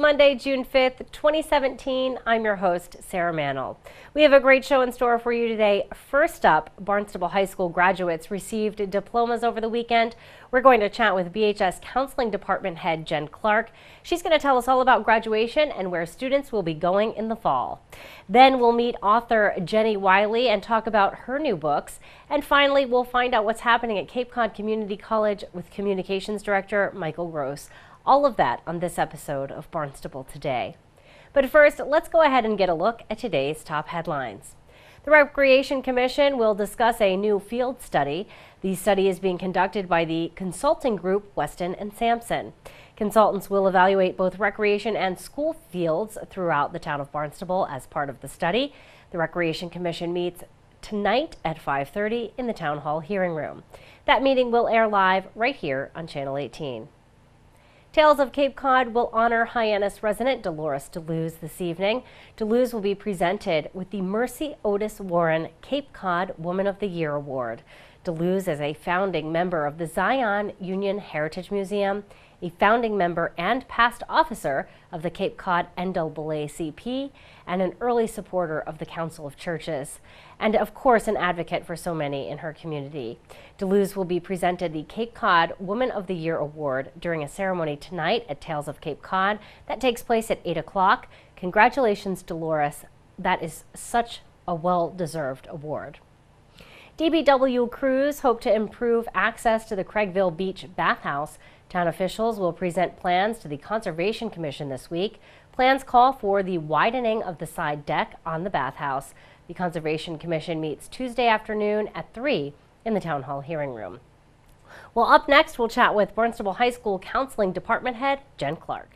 Monday, June 5th, 2017. I'm your host, Sarah Mantle. We have a great show in store for you today. First up, Barnstable High School graduates received diplomas over the weekend. We're going to chat with BHS Counseling Department Head Jenn Clark. She's going to tell us all about graduation and where students will be going in the fall. Then we'll meet author Jenny Wiley and talk about her new books. And finally, we'll find out what's happening at Cape Cod Community College with Communications Director Michael Gross. All of that on this episode of Barnstable Today. But first, let's go ahead and get a look at today's top headlines. The Recreation Commission will discuss a new field study. The study is being conducted by the consulting group Weston and Sampson. Consultants will evaluate both recreation and school fields throughout the town of Barnstable as part of the study. The Recreation Commission meets tonight at 5:30 in the Town Hall hearing room. That meeting will air live right here on Channel 18. Tales of Cape Cod will honor Hyannis resident Dolores DeLuz this evening. DeLuz will be presented with the Mercy Otis Warren Cape Cod Woman of the Year Award. DeLuz is a founding member of the Zion Union Heritage Museum, a founding member and past officer of the Cape Cod NAACP, and an early supporter of the Council of Churches, and of course an advocate for so many in her community. DeLuz will be presented the Cape Cod Woman of the Year Award during a ceremony tonight at Tales of Cape Cod. That takes place at 8 o'clock. Congratulations, Dolores. That is such a well-deserved award. DBW crews hope to improve access to the Craigville Beach bathhouse. Town officials will present plans to the Conservation Commission this week. Plans call for the widening of the side deck on the bathhouse. The Conservation Commission meets Tuesday afternoon at 3 in the Town Hall hearing room. Well, up next, we'll chat with Barnstable High School Counseling Department Head Jenn Clark.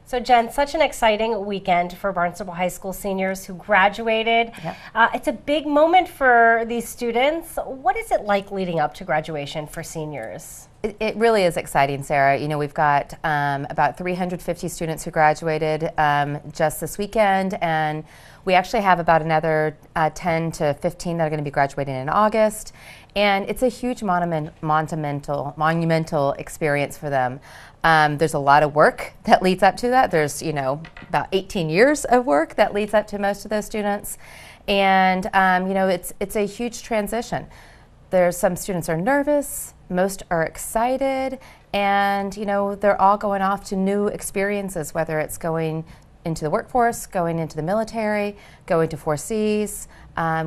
So Jenn, such an exciting weekend for Barnstable High School seniors who graduated. Yep. It's a big moment for these students. What is it like leading up to graduation for seniors? It really is exciting, Sarah. You know, we've got about 350 students who graduated just this weekend, and we actually have about another 10 to 15 that are going to be graduating in August. And it's a huge monumental experience for them. There's a lot of work that leads up to that. There's, you know, about 18 years of work that leads up to most of those students. And, you know, it's a huge transition. There's some students are nervous, most are excited, and, you know, they're all going off to new experiences, whether it's going into the workforce, going into the military, going to 4Cs,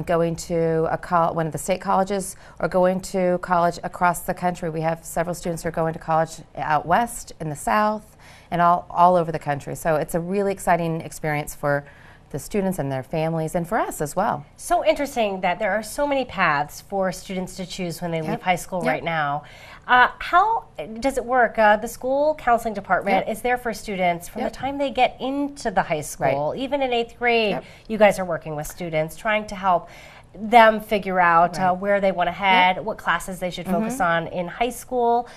going to one of the state colleges, or going to college across the country. We have several students who are going to college out west, in the south, and all over the country. So it's a really exciting experience for the students and their families, and for us as well. So interesting that there are so many paths for students to choose when they leave high school right now. How does it work? The school counseling department is there for students from the time they get into the high school. Even in 8th grade, you guys are working with students, trying to help them figure out where they want to head, what classes they should focus on in high school.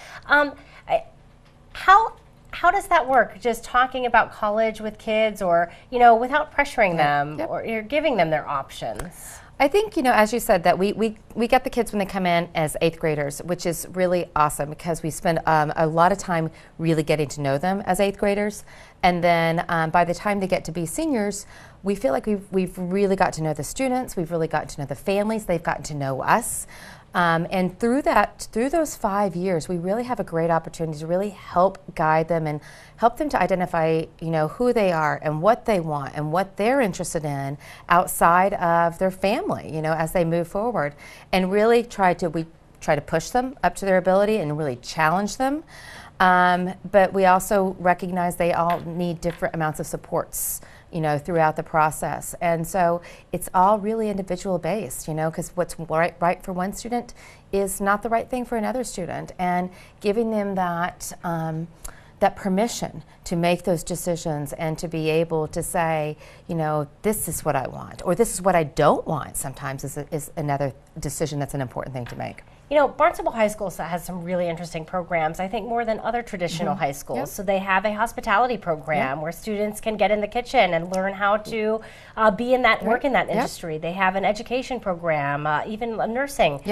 How does that work? Just talking about college with kids, or, you know, without pressuring them, or you're giving them their options? I think, you know, as you said, that we get the kids when they come in as 8th graders, which is really awesome because we spend a lot of time really getting to know them as 8th graders. And then by the time they get to be seniors, we feel like we've really got to know the students, we've really got to know the families, they've gotten to know us. And through those 5 years, we really have a great opportunity to really help guide them and help them to identify, you know, who they are and what they want and what they're interested in outside of their family, you know, as they move forward, and really try to push them up to their ability and really challenge them. But we also recognize they all need different amounts of supports, you know, throughout the process. And so it's all really individual based, you know, because what's right for one student is not the right thing for another student. And giving them that permission to make those decisions and to be able to say, you know, this is what I want, or this is what I don't want, sometimes is another decision that's an important thing to make. You know, Barnstable High School has some really interesting programs, I think more than other traditional high schools. So they have a hospitality program where students can get in the kitchen and learn how to be in that, work in that industry. They have an education program, even a nursing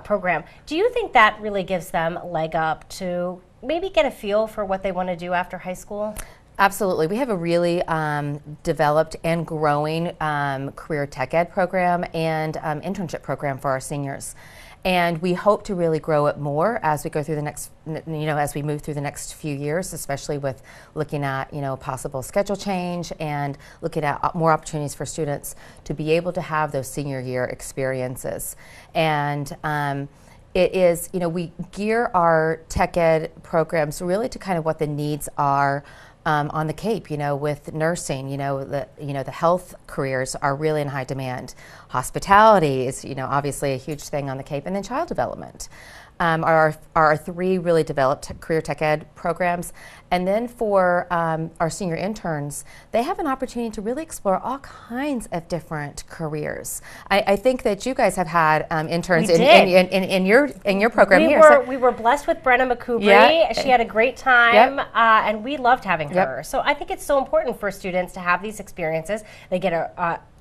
program. Do you think that really gives them a leg up to maybe get a feel for what they want to do after high school? Absolutely. We have a really developed and growing career tech ed program and internship program for our seniors. And we hope to really grow it more as we go through the next, as we move through the next few years, especially with looking at, possible schedule change and looking at more opportunities for students to be able to have those senior year experiences. And it is, we gear our tech ed programs really to kind of what the needs are on the Cape, with nursing, the health careers are really in high demand. Hospitality is, obviously a huge thing on the Cape, and then child development are our three really developed career tech ed programs. And then for our senior interns, they have an opportunity to really explore all kinds of different careers. I think that you guys have had interns in your program here. We were blessed with Brenna McCoubry. She had a great time, and we loved having her. So I think it's so important for students to have these experiences. They get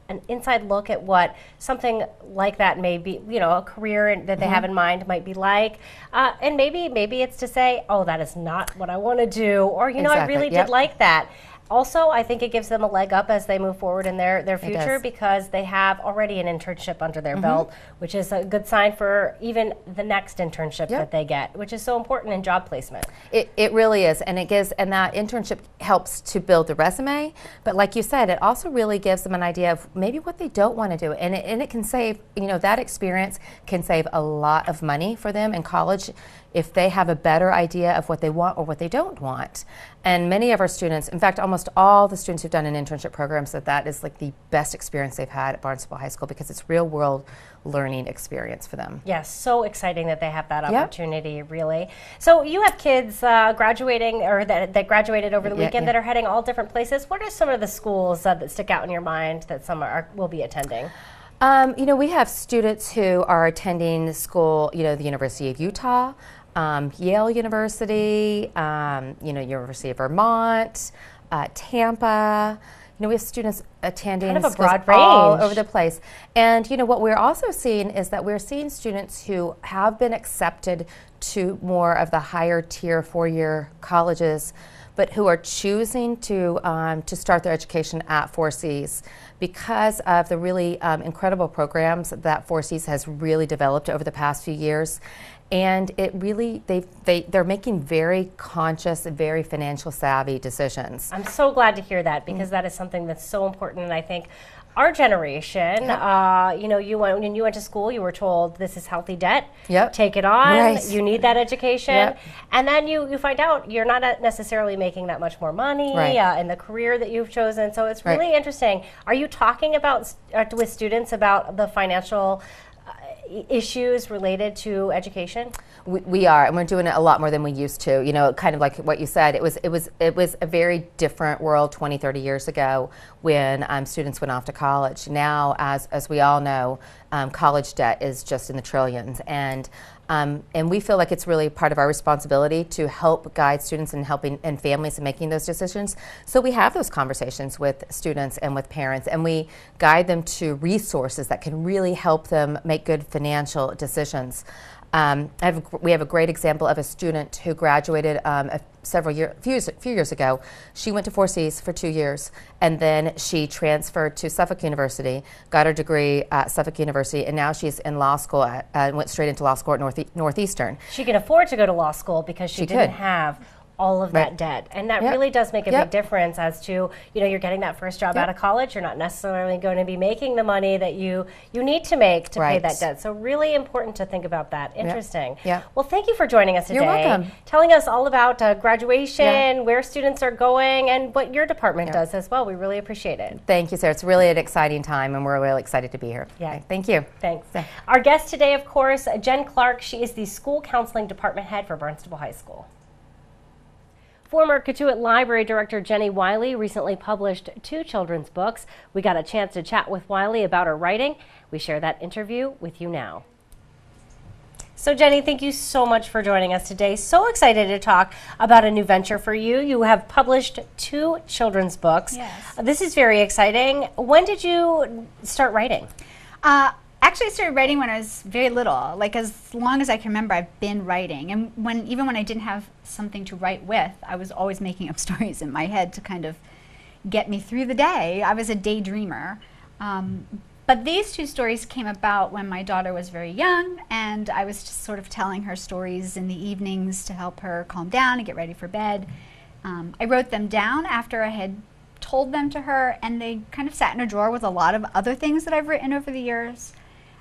an inside look at what something like that may be, a career that they have in mind might be like. And maybe it's to say, oh, that is not what I want to do, or, I really did like that. Also, I think it gives them a leg up as they move forward in their future because they have already an internship under their belt, which is a good sign for even the next internship that they get, which is so important in job placement. It really is, and that internship helps to build the resume, but like you said, it also really gives them an idea of maybe what they don't want to do, and it can save, that experience can save a lot of money for them in college if they have a better idea of what they want or what they don't want. And many of our students, in fact, almost all the students who've done an internship program said that is like the best experience they've had at Barnstable High School because it's real world learning experience for them. Yes, so exciting that they have that opportunity, really. So you have kids graduating or that graduated over the weekend that are heading all different places. What are some of the schools that stick out in your mind that some will be attending? We have students who are attending school, the University of Utah, Yale University, University of Vermont, Tampa. We have students attending kind of a broad range all over the place. And what we're also seeing is that we're seeing students who have been accepted to more of the higher tier 4-year colleges, but who are choosing to start their education at 4Cs because of the really incredible programs that 4Cs has really developed over the past few years. And it really, they're making very conscious, very financial savvy decisions. I'm so glad to hear that because that is something that's so important. And I think our generation, when you went to school, you were told this is healthy debt. Take it on. You need that education. And then you find out you're not necessarily making that much more money in the career that you've chosen. So it's really interesting. Are you talking about with students about the financial issues related to education? We are, and we're doing it a lot more than we used to. Kind of like what you said, it was a very different world 20, 30 years ago when students went off to college. Now, as we all know, college debt is just in the trillions, and we feel like it's really part of our responsibility to help guide students and families in making those decisions. So we have those conversations with students and with parents, and we guide them to resources that can really help them make good financial decisions. We have a great example of a student who graduated a few years ago. She went to 4Cs for 2 years, and then she transferred to Suffolk University, got her degree at Suffolk University, and now she's in law school went straight into law school at Northeastern. She can afford to go to law school because she didn't have all of that debt. And that really does make a big difference as to, you're getting that first job out of college. You're not necessarily going to be making the money that you need to make to pay that debt. So really important to think about that. Interesting. Well, thank you for joining us today. You're welcome. Telling us all about graduation, where students are going, and what your department does as well. We really appreciate it. Thank you, Sarah. It's really an exciting time, and we're really excited to be here. Okay, thank you. Thanks. Our guest today, of course, Jenn Clark. She is the School Counseling Department Head for Barnstable High School. Former Cotuit Library Director Jenny Wiley recently published 2 children's books. We got a chance to chat with Wiley about her writing. We share that interview with you now. So Jenny, thank you so much for joining us today. So excited to talk about a new venture for you. You have published 2 children's books. Yes. This is very exciting. When did you start writing? actually started writing when I was very little. Like as long as I can remember, I've been writing. And even when I didn't have something to write with, I was always making up stories in my head to kind of get me through the day. I was a daydreamer. But these two stories came about when my daughter was very young, and I was just sort of telling her stories in the evenings to help her calm down and get ready for bed. I wrote them down after I had told them to her, and they kind of sat in a drawer with a lot of other things that I've written over the years.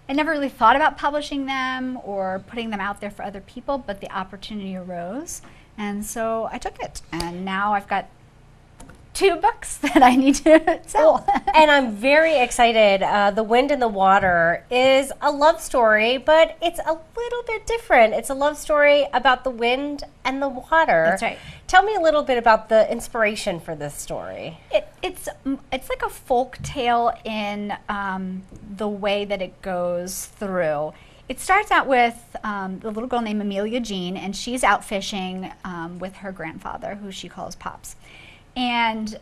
I never really thought about publishing them or putting them out there for other people, but the opportunity arose, and so I took it. And now I've got 2 books that I need to sell. And I'm very excited. The Wind and the Water is a love story, but it's a little bit different. It's a love story about the wind and the water. That's right. Tell me a little bit about the inspiration for this story. It's like a folk tale in the way that it goes through. It starts out with the little girl named Amelia Jean, and she's out fishing with her grandfather, who she calls Pops. And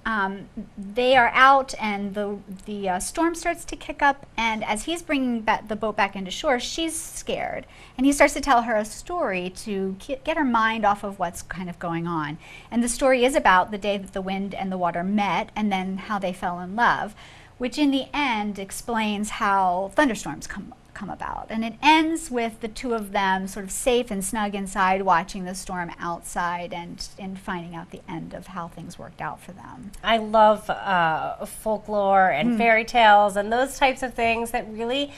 they are out, and the storm starts to kick up, and as he's bringing the boat back into shore, she's scared. And he starts to tell her a story to get her mind off of what's kind of going on. And the story is about the day that the wind and the water met, and then how they fell in love, which in the end explains how thunderstorms come about. And it ends with the two of them sort of safe and snug inside, watching the storm outside, and finding out the end of how things worked out for them. I love folklore and fairy tales and those types of things that really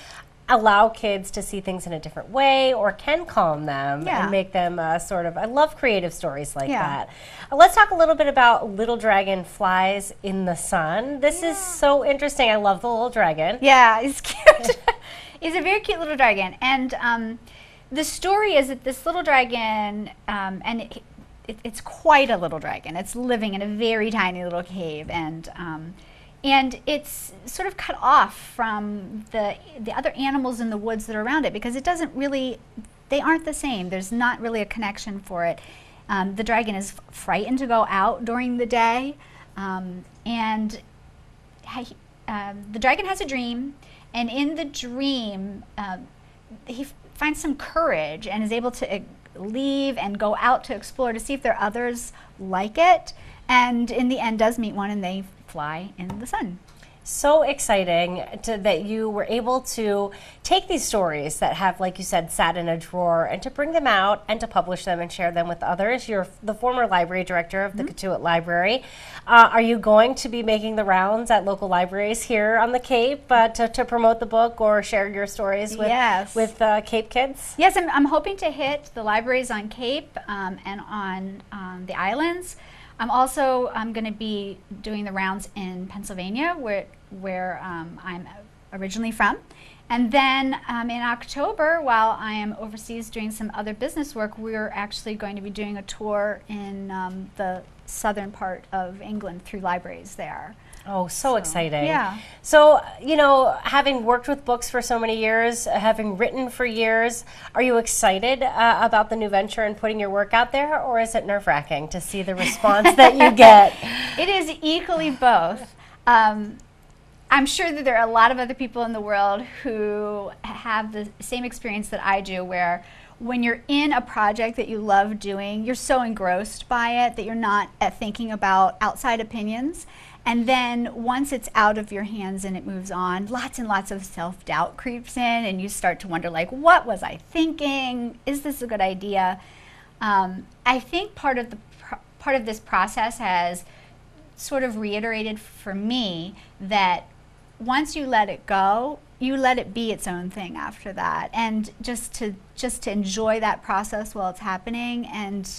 allow kids to see things in a different way, or can calm them and make them sort of, I love creative stories like that. Let's talk a little bit about Little Dragon Flies in the Sun. This is so interesting. I love the little dragon. Yeah, he's cute. He's a very cute little dragon, and the story is that this little dragon, and it's quite a little dragon. It's living in a very tiny little cave, and it's sort of cut off from the other animals in the woods that are around it, because it doesn't really, they aren't the same. There's not really a connection for it. The dragon is frightened to go out during the day, and the dragon has a dream. And in the dream, he finds some courage and is able to leave and go out to explore to see if there are others like it. And in the end does meet one, and they fly in the sun. So exciting that you were able to take these stories that have, like you said, sat in a drawer, and to bring them out and to publish them and share them with others. You're the former library director of the Cotuit Library. Are you going to be making the rounds at local libraries here on the Cape to promote the book or share your stories with Cape kids? Yes, I'm hoping to hit the libraries on Cape and on the islands. I'm also going to be doing the rounds in Pennsylvania, where I'm originally from. And then in October, while I am overseas doing some other business work, we're actually going to be doing a tour in the southern part of England through libraries there. Oh, so exciting. Yeah. So, you know, having worked with books for so many years, having written for years, are you excited about the new venture and putting your work out there, or is it nerve-wracking to see the response that you get? It is equally both. I'm sure that there are a lot of other people in the world who have the same experience that I do, where when you're in a project that you love doing, you're so engrossed by it that you're not thinking about outside opinions. And then once it's out of your hands and it moves on, lots and lots of self-doubt creeps in, and you start to wonder, like, what was I thinking? Is this a good idea? I think part of this process has sort of reiterated for me that once you let it go, you let it be its own thing after that, and just to enjoy that process while it's happening, and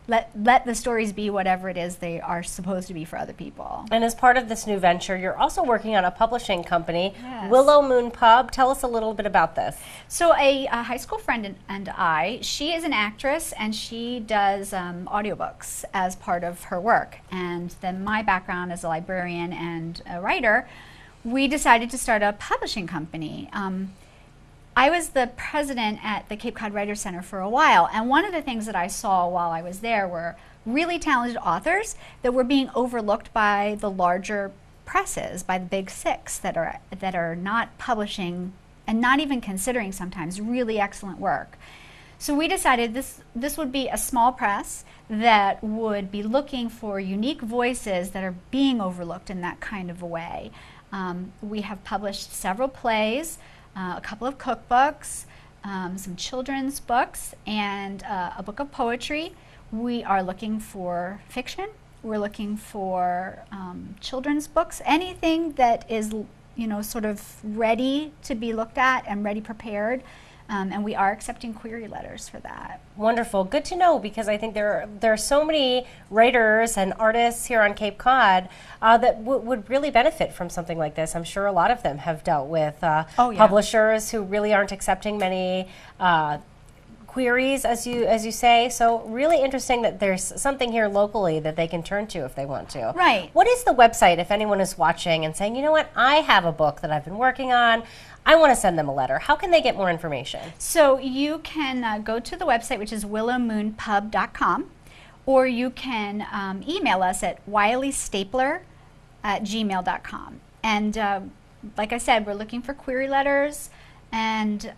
let the stories be whatever it is they are supposed to be for other people. And as part of this new venture, you're also working on a publishing company, Willow Moon Pub. Tell us a little bit about this. So a high school friend and I, she is an actress, and she does audiobooks as part of her work. And then my background as a librarian and a writer, we decided to start a publishing company. I was the president at the Cape Cod Writers Center for a while, and one of the things that I saw while I was there were really talented authors that were being overlooked by the larger presses, by the big six that are not publishing and not even considering sometimes really excellent work. So we decided this would be a small press that would be looking for unique voices that are being overlooked in that kind of a way. We have published several plays, a couple of cookbooks, some children's books, and a book of poetry. We are looking for fiction. We're looking for children's books, anything that is, sort of ready to be looked at and ready prepared. And we are accepting query letters for that. Wonderful. Good to know, because I think there are so many writers and artists here on Cape Cod that would really benefit from something like this. I'm sure a lot of them have dealt with publishers who really aren't accepting many queries, as you say. So really interesting that there's something here locally that they can turn to if they want to. Right. What is the website if anyone is watching and saying, you know what, I have a book that I've been working on, I want to send them a letter. How can they get more information? So you can go to the website, which is willowmoonpub.com, or you can email us at wileystapler@gmail.com. And like I said, we're looking for query letters, and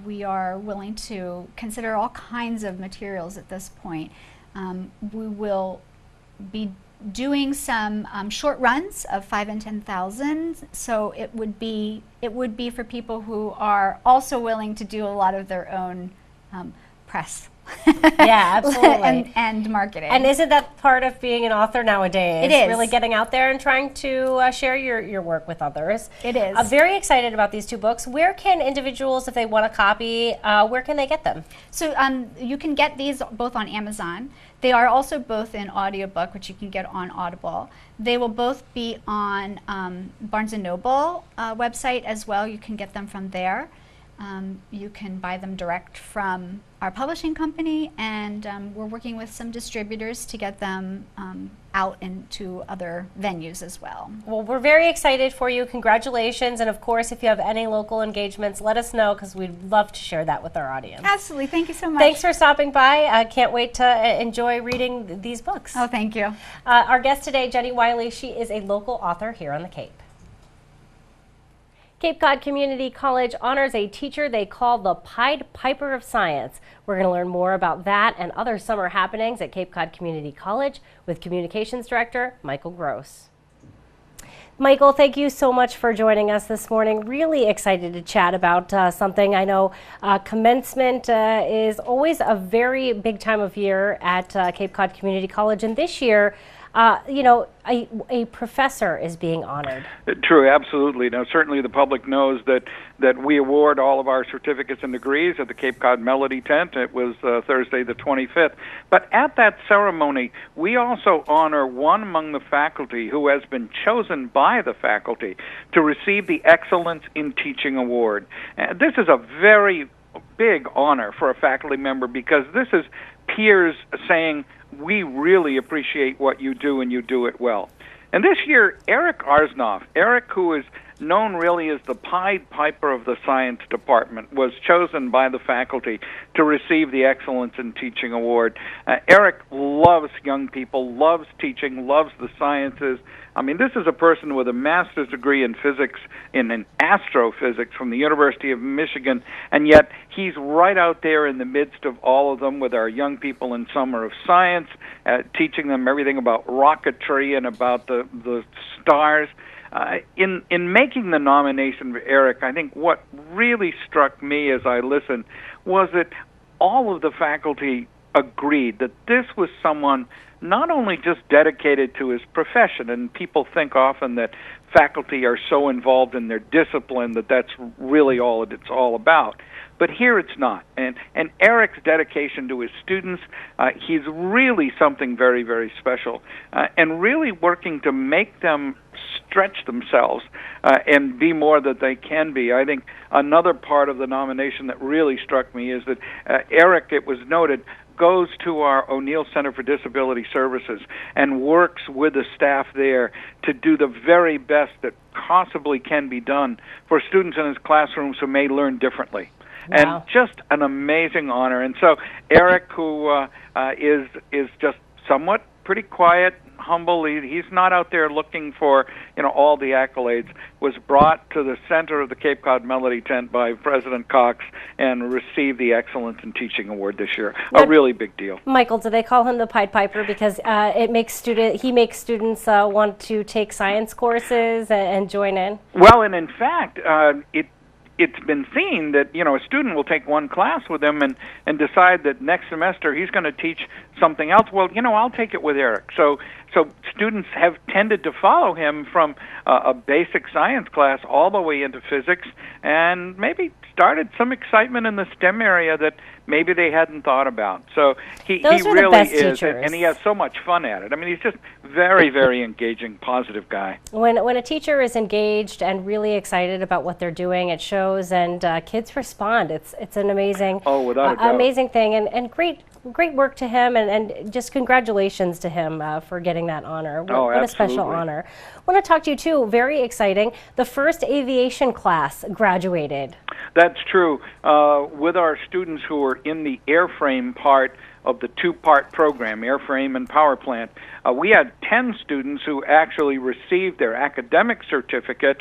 we are willing to consider all kinds of materials at this point. We will be doing some short runs of 5 and 10,000, so it would be for people who are also willing to do a lot of their own press. Yeah, absolutely. and marketing. And isn't that part of being an author nowadays? It is. Really getting out there and trying to share your work with others. It is. I'm very excited about these 2 books. Where can individuals, if they want a copy, where can they get them? So you can get these both on Amazon. They are also both in audiobook, which you can get on Audible. They will both be on Barnes & Noble website as well. You can get them from there. You can buy them direct from our publishing company, and we're working with some distributors to get them out into other venues as well. Well, we're very excited for you. Congratulations. And of course, if you have any local engagements, let us know, because we'd love to share that with our audience. Absolutely. Thank you so much. Thanks for stopping by. I can't wait to enjoy reading these books. Oh, thank you. Our guest today, Jenny Wiley, she is a local author here on the Cape. Cape Cod Community College honors a teacher they call the Pied Piper of Science. We're going to learn more about that and other summer happenings at Cape Cod Community College with Communications Director Michael Gross. Michael, thank you so much for joining us this morning. Really excited to chat about something. I know commencement is always a very big time of year at Cape Cod Community College, and this year a professor is being honored. True, absolutely. Now, certainly the public knows that we award all of our certificates and degrees at the Cape Cod Melody Tent. It was Thursday the 25th. But at that ceremony, we also honor one among the faculty who has been chosen by the faculty to receive the Excellence in Teaching Award. This is a very big honor for a faculty member, because this is peers saying, we really appreciate what you do, and you do it well. And this year, Eric Arsnoff, who is known really as the Pied Piper of the Science Department, was chosen by the faculty to receive the Excellence in Teaching Award. Eric loves young people, loves teaching, loves the sciences. I mean, this is a person with a master's degree in physics, in astrophysics from the University of Michigan, and yet he's right out there in the midst of all of them with our young people in Summer of Science, teaching them everything about rocketry and about the stars. In making the nomination for Eric, I think what really struck me as I listened was that all of the faculty agreed that this was someone not only just dedicated to his profession, and people think often that faculty are so involved in their discipline that that's really all it's all about. But here it's not. And Eric's dedication to his students, he's really something very, very special, and really working to make them stretch themselves and be more that they can be. I think another part of the nomination that really struck me is that Eric, it was noted, goes to our O'Neill Center for Disability Services and works with the staff there to do the very best that possibly can be done for students in his classrooms who may learn differently. Wow. And just an amazing honor. And so Eric, who is just somewhat pretty quiet, humble. He's not out there looking for, all the accolades. Was brought to the center of the Cape Cod Melody tent by President Cox and received the Excellence in Teaching Award this year. A really big deal. Michael, do they call him the Pied Piper because he makes students want to take science courses and join in? Well, and in fact, it's been seen that a student will take one class with him and decide that next semester he's going to teach something else. Well, I'll take it with Eric. So students have tended to follow him from a basic science class all the way into physics, and maybe started some excitement in the STEM area that maybe they hadn't thought about. So he really is, teachers. And he has so much fun at it. I mean, he's just very, very engaging, positive guy. When a teacher is engaged and really excited about what they're doing, it shows, and kids respond. It's an amazing, without a doubt. Amazing thing, and great work to him, and just congratulations to him for getting that honor. What a special honor. I want to talk to you too, very exciting. The first aviation class graduated. That's true. With our students who are in the airframe part of the two-part program, airframe and power plant, we had 10 students who actually received their academic certificate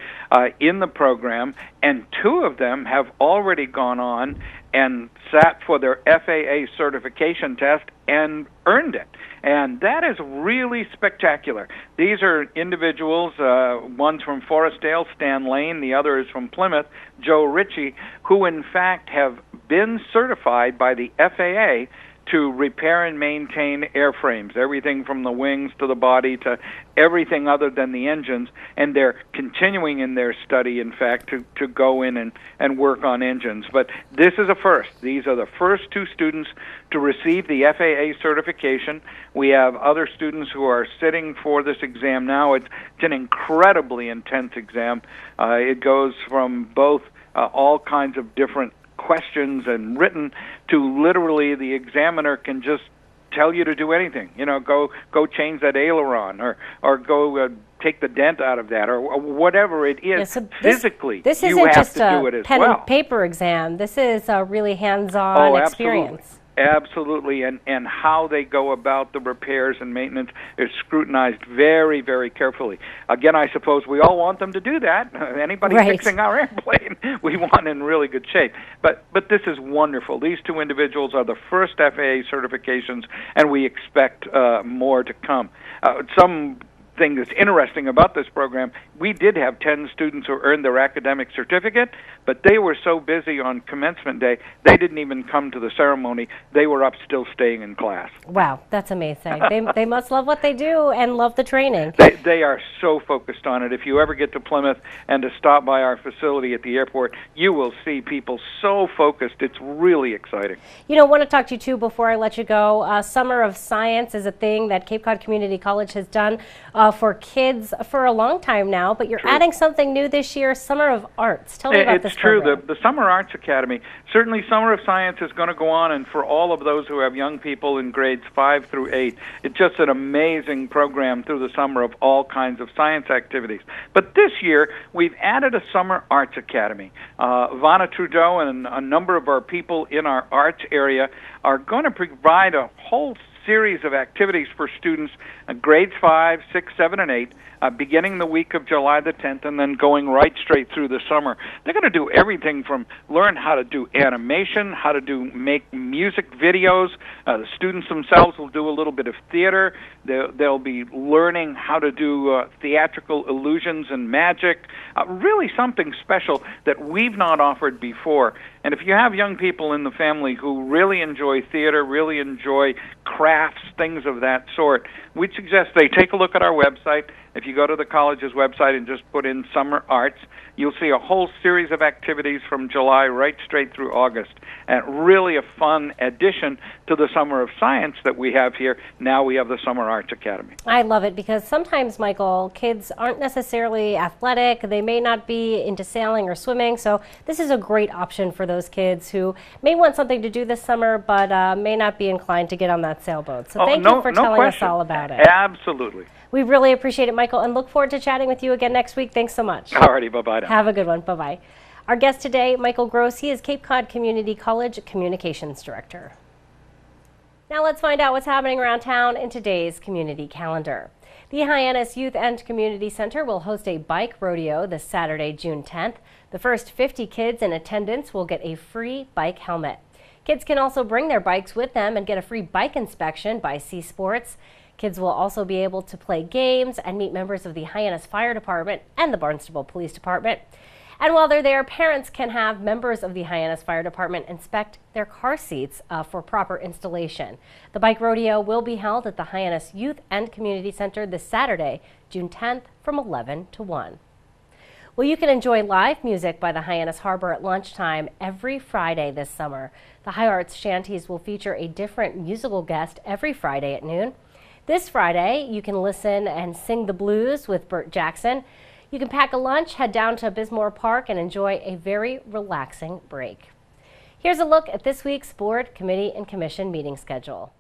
in the program, and 2 of them have already gone on and sat for their FAA certification test and earned it. And that is really spectacular. These are individuals, one's from Forestdale, Stan Lane, the other is from Plymouth, Joe Ritchie, who in fact have been certified by the FAA to repair and maintain airframes, everything from the wings to the body to everything other than the engines, and they're continuing in their study, in fact, to go in and work on engines. But this is a first. These are the first 2 students to receive the FAA certification. We have other students who are sitting for this exam now. It's an incredibly intense exam. It goes from both all kinds of different questions and written to literally the examiner can just tell you to do anything. Go change that aileron or go take the dent out of that or whatever it is. Yeah, so physically, this you isn't have just to do it a as pen well. and paper exam. This is a really hands-on experience. Absolutely, and how they go about the repairs and maintenance is scrutinized very, very carefully. Again, I suppose we all want them to do that. Anybody fixing our airplane, we want in really good shape. But this is wonderful. These 2 individuals are the first FAA certifications, and we expect more to come. Some thing that's interesting about this program, we did have 10 students who earned their academic certificate, but they were so busy on commencement day, they didn't even come to the ceremony. They were up still staying in class. Wow, that's amazing. They must love what they do and love the training. They are so focused on it. If you ever get to Plymouth and to stop by our facility at the airport, you will see people so focused. It's really exciting. I want to talk to you too before I let you go. Summer of Science is a thing that Cape Cod Community College has done for kids for a long time now, but you're adding something new this year, Summer of Arts. Tell me about this program. It's true. The Summer Arts Academy, certainly Summer of Science is going to go on, and for all of those who have young people in grades 5 through 8, it's just an amazing program through the summer of all kinds of science activities. But this year, we've added a Summer Arts Academy. Vanna Trudeau and a number of our people in our arts area are going to provide a whole series of activities for students grades 5, 6, 7, and 8, beginning the week of July the 10th and then going right straight through the summer. They're going to do everything from learn how to do animation, how to make music videos. The students themselves will do a little bit of theater. They'll be learning how to do theatrical illusions and magic, really something special that we've not offered before. And if you have young people in the family who really enjoy theater, really enjoy crafts, things of that sort, we'd suggest they take a look at our website. If you go to the college's website and just put in Summer Arts, you'll see a whole series of activities from July right straight through August. And really a fun addition to the Summer of Science that we have here. Now we have the Summer Arts Academy. I love it because sometimes, Michael, kids aren't necessarily athletic. They may not be into sailing or swimming. So this is a great option for those kids who may want something to do this summer but may not be inclined to get on that sailboat. So thank you for telling us all about it. Absolutely. We really appreciate it, Michael, and look forward to chatting with you again next week. Thanks so much. All righty, bye-bye. Have a good one. Bye-bye. Our guest today, Michael Gross, he is Cape Cod Community College Communications Director. Now let's find out what's happening around town in today's community calendar. The Hyannis Youth and Community Center will host a bike rodeo this Saturday, June 10th. The first 50 kids in attendance will get a free bike helmet. Kids can also bring their bikes with them and get a free bike inspection by C Sports. Kids will also be able to play games and meet members of the Hyannis Fire Department and the Barnstable Police Department. And while they're there, parents can have members of the Hyannis Fire Department inspect their car seats for proper installation. The bike rodeo will be held at the Hyannis Youth and Community Center this Saturday, June 10th from 11 to 1. Well, you can enjoy live music by the Hyannis Harbor at lunchtime every Friday this summer. The High Arts Shanties will feature a different musical guest every Friday at noon. This Friday, you can listen and sing the blues with Burt Jackson. You can pack a lunch, head down to Bismore Park, and enjoy a very relaxing break. Here's a look at this week's Board, Committee, and Commission meeting schedule.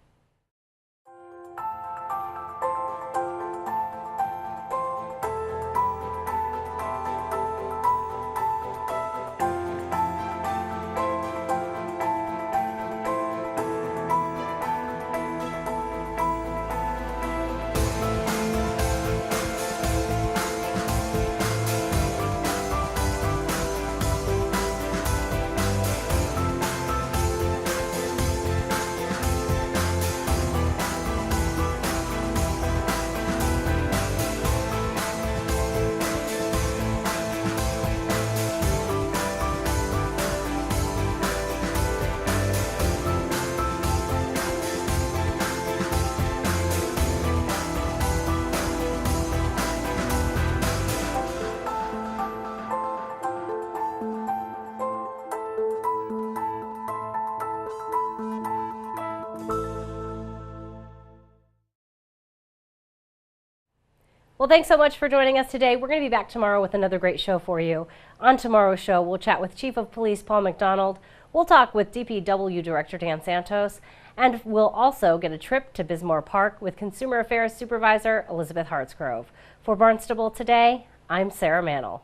Well, thanks so much for joining us today. We're going to be back tomorrow with another great show for you. On tomorrow's show, we'll chat with Chief of Police Paul McDonald. We'll talk with DPW Director Dan Santos. And we'll also get a trip to Bismore Park with Consumer Affairs Supervisor Elizabeth Hartsgrove. For Barnstable Today, I'm Sarah Mannel.